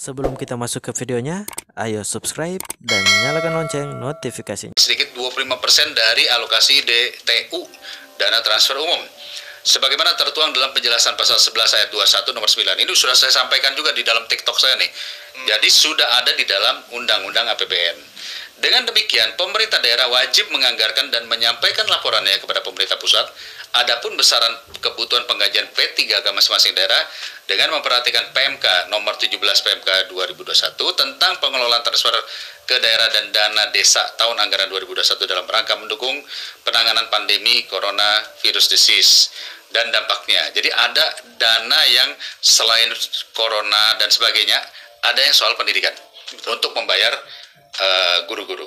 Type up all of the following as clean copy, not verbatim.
Sebelum kita masuk ke videonya, ayo subscribe dan nyalakan lonceng notifikasinya. Sedikit 25% dari alokasi DTU, dana transfer umum. Sebagaimana tertuang dalam penjelasan pasal 11 ayat 21 nomor 9. Ini sudah saya sampaikan juga di dalam TikTok saya nih. Jadi sudah ada di dalam Undang-Undang APBN. Dengan demikian, pemerintah daerah wajib menganggarkan dan menyampaikan laporannya kepada pemerintah pusat. Adapun besaran kebutuhan penggajian P3K masing-masing daerah dengan memperhatikan PMK nomor 17 PMK 2021 tentang pengelolaan transfer ke daerah dan dana desa tahun anggaran 2021 dalam rangka mendukung penanganan pandemi coronavirus disease dan dampaknya. Jadi ada dana yang selain corona dan sebagainya, ada yang soal pendidikan untuk membayar guru-guru.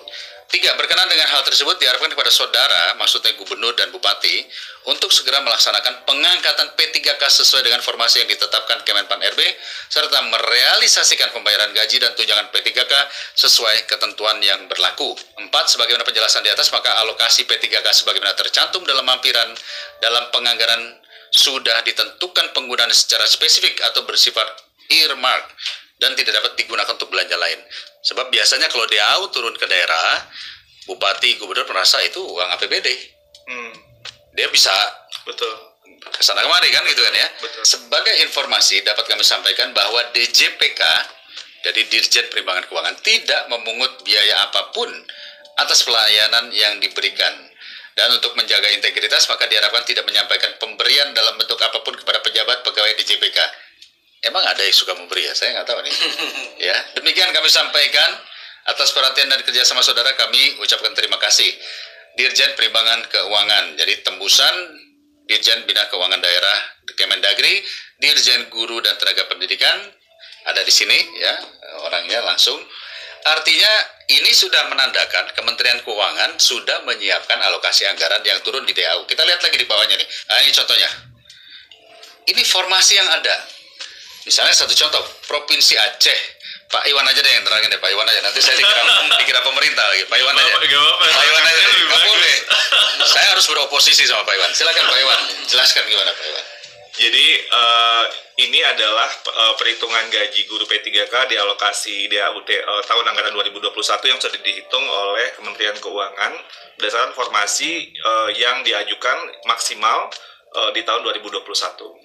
3. Berkenan dengan hal tersebut diharapkan kepada saudara, maksudnya gubernur dan bupati, untuk segera melaksanakan pengangkatan P3K sesuai dengan formasi yang ditetapkan Kemenpan RB, serta merealisasikan pembayaran gaji dan tunjangan P3K sesuai ketentuan yang berlaku. 4. Sebagaimana penjelasan di atas, maka alokasi P3K sebagaimana tercantum dalam lampiran dalam penganggaran sudah ditentukan penggunaan secara spesifik atau bersifat earmark dan tidak dapat digunakan untuk belanja lain. Sebab biasanya kalau DAU turun ke daerah, bupati, gubernur merasa itu uang APBD. Dia bisa kesana kemari kan gitu kan ya. Betul. Sebagai informasi dapat kami sampaikan bahwa DJPK, jadi Dirjen Perimbangan Keuangan, tidak memungut biaya apapun atas pelayanan yang diberikan. Dan untuk menjaga integritas, maka diharapkan tidak menyampaikan pemberian dalam bentuk apapun kepada pejabat pegawai DJPK. Emang ada yang suka memberi ya? Saya nggak tahu nih. Ya, demikian kami sampaikan. Atas perhatian dan kerjasama saudara, kami ucapkan terima kasih. Dirjen Perimbangan Keuangan, jadi tembusan Dirjen Bina Keuangan Daerah Kemendagri, Dirjen Guru dan Tenaga Pendidikan ada di sini ya, orangnya langsung. Artinya ini sudah menandakan Kementerian Keuangan sudah menyiapkan alokasi anggaran yang turun di DAU. Kita lihat lagi di bawahnya nih. Nah, ini contohnya. Ini formasi yang ada. Misalnya satu contoh, Provinsi Aceh. Pak Iwan aja deh yang terangin deh, Pak Iwan aja. Nanti saya dikira pemerintah lagi. Pak Iwan aja. Pak Iwan aja deh. Nggak boleh. Saya harus beroposisi sama Pak Iwan. Silakan Pak Iwan. Jelaskan gimana Pak Iwan. Jadi ini adalah perhitungan gaji guru P3K di alokasi DAUT tahun anggaran 2021 yang sudah dihitung oleh Kementerian Keuangan berdasarkan formasi yang diajukan maksimal di tahun 2021.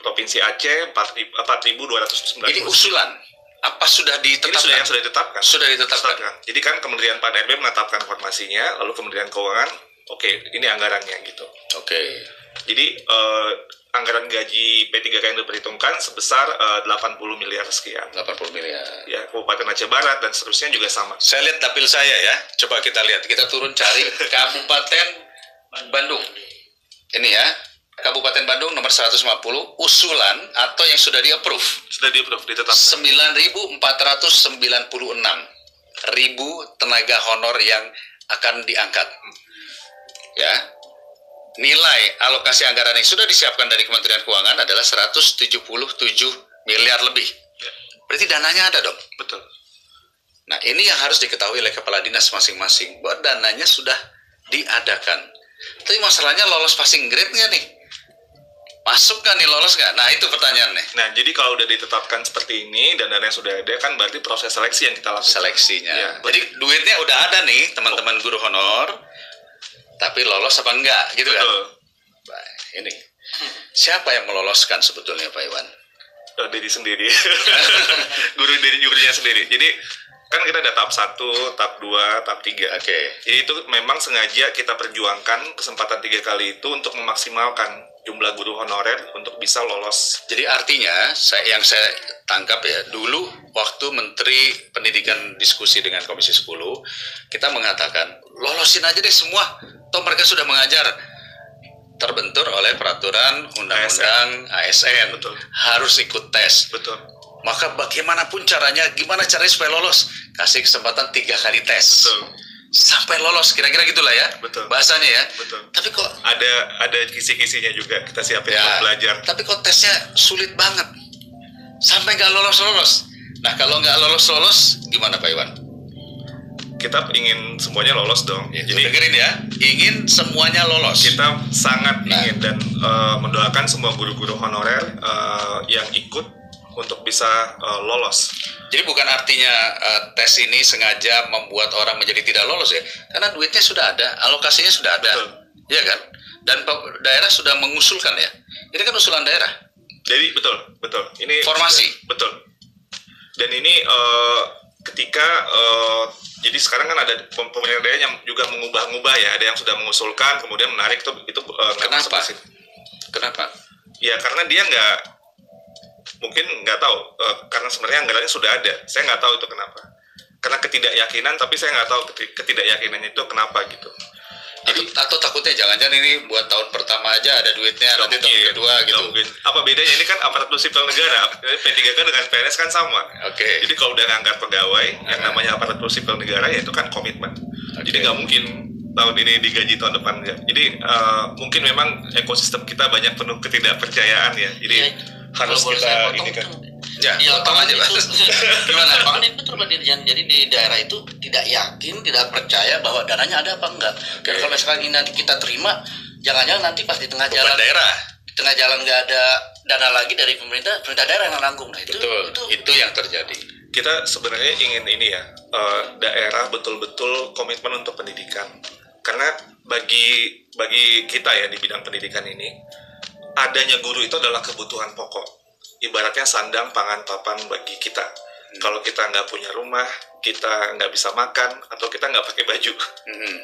Provinsi Aceh 4.290. Ini usulan. Apa sudah ditetapkan? Ini sudah ditetapkan. Sudah ditetapkan. Jadi kan Kementerian Pan RB menetapkan formasinya, lalu Kementerian Keuangan, oke, ini anggarannya gitu. Oke. Jadi anggaran gaji P3K yang diperhitungkan sebesar 80 miliar sekian. 80 miliar. Ya, Kabupaten Aceh Barat dan seterusnya juga sama. Saya lihat dapil saya ya. Coba kita lihat. Kita turun cari Kabupaten Bandung. Ini ya. Kabupaten Bandung nomor 150 usulan atau yang sudah di-approve. Sudah di-approve, ditetapkan. 9.496 tenaga honor yang akan diangkat. Ya. Nilai alokasi anggaran yang sudah disiapkan dari Kementerian Keuangan adalah 177 miliar lebih. Berarti dananya ada dong. Betul. Nah, ini yang harus diketahui oleh kepala dinas masing-masing bahwa dananya sudah diadakan. Tapi masalahnya lolos passing grade nggak nih? Masuk nggak nih, lolos nggak? Nah, itu pertanyaannya. Nah, jadi kalau udah ditetapkan seperti ini dan dana yang sudah ada, kan berarti proses seleksi yang kita lakukan. Seleksinya. Ya, jadi duitnya udah ada nih, teman-teman guru honor. Tapi lolos apa enggak, gitu kan? Nah, ini. Siapa yang meloloskan sebetulnya, Pak Iwan? Diri sendiri. Gurunya sendiri. Jadi, kan kita ada tahap 1, tahap 2, tahap 3. Oke. Jadi itu memang sengaja kita perjuangkan kesempatan 3 kali itu untuk memaksimalkan jumlah guru honorer untuk bisa lolos. Jadi artinya, yang saya tangkap ya, dulu waktu Menteri Pendidikan diskusi dengan Komisi 10, kita mengatakan, lolosin aja deh semua. Toh mereka sudah mengajar. Terbentur oleh peraturan Undang-Undang ASN. Betul. Harus ikut tes. Betul. Maka bagaimanapun caranya, gimana caranya supaya lolos? Kasih kesempatan 3 kali tes. Betul. Sampai lolos, kira-kira gitulah ya. Betul. Bahasanya ya. Betul. Tapi kok ada kisi-kisinya juga kita siapin ya, untuk belajar. tapi kok tesnya sulit banget. Sampai nggak lolos-lolos. Nah, kalau nggak lolos-lolos, gimana Pak Iwan? Kita ingin semuanya lolos dong. Ya, jadi dengerin ya, ingin semuanya lolos. kita sangat ingin dan mendoakan semua guru-guru honorer yang ikut untuk bisa lolos. Jadi bukan artinya tes ini sengaja membuat orang menjadi tidak lolos ya, karena duitnya sudah ada, alokasinya sudah ada, ya kan? Dan daerah sudah mengusulkan ya. Ini kan usulan daerah. Jadi betul. Ini formasi. Betul. Dan ini ketika jadi sekarang kan ada pemerintah daerah yang juga mengubah-ubah ya, ada yang sudah mengusulkan kemudian menarik itu Kenapa? Ya karena dia nggak tahu karena sebenarnya anggarannya sudah ada. Saya nggak tahu itu kenapa. Karena ketidakyakinan, tapi saya nggak tahu ketidakyakinannya itu kenapa gitu. Atau takutnya jangan-jangan ini buat tahun pertama aja ada duitnya, nanti tahun kedua gitu. Mungkin. Apa bedanya? Ini kan aparatur sipil negara. P3K dengan PNS kan sama. Oke. Jadi kalau udah ngangkat pegawai, yang namanya aparatur sipil negara ya itu kan komitmen. Jadi nggak mungkin tahun ini digaji tahun depan ya. Jadi mungkin memang ekosistem kita banyak penuh ketidakpercayaan ya. Jadi harus kita ini kan. Ya, potong aja Pak. Gimana Pak? Ini betul Pak Dirjan. Jadi di daerah itu tidak yakin, tidak percaya bahwa dananya ada apa enggak. Dan kalau misalkan ini nanti kita terima, jangan-jangan nanti pas di tengah jalan daerah. Di tengah jalan nggak ada dana lagi dari pemerintah daerah yang nanggung. Nah, itu yang terjadi. Kita sebenarnya ingin ini ya, daerah betul-betul komitmen untuk pendidikan. Karena bagi kita ya di bidang pendidikan ini, adanya guru itu adalah kebutuhan pokok. Ibaratnya sandang, pangan, papan bagi kita. Kalau kita nggak punya rumah, kita nggak bisa makan, atau kita nggak pakai baju,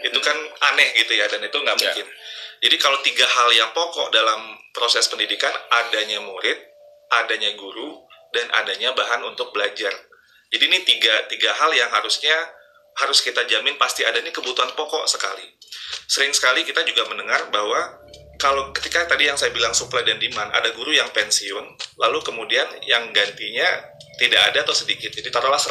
itu kan aneh gitu ya, dan itu nggak mungkin. Jadi kalau 3 hal yang pokok dalam proses pendidikan, adanya murid, adanya guru, dan adanya bahan untuk belajar. Jadi ini tiga hal yang harus kita jamin pasti ada, ini kebutuhan pokok sekali. Sering sekali kita juga mendengar bahwa kalau ketika tadi yang saya bilang supply dan demand, ada guru yang pensiun, lalu kemudian yang gantinya tidak ada atau sedikit. Jadi taruhlah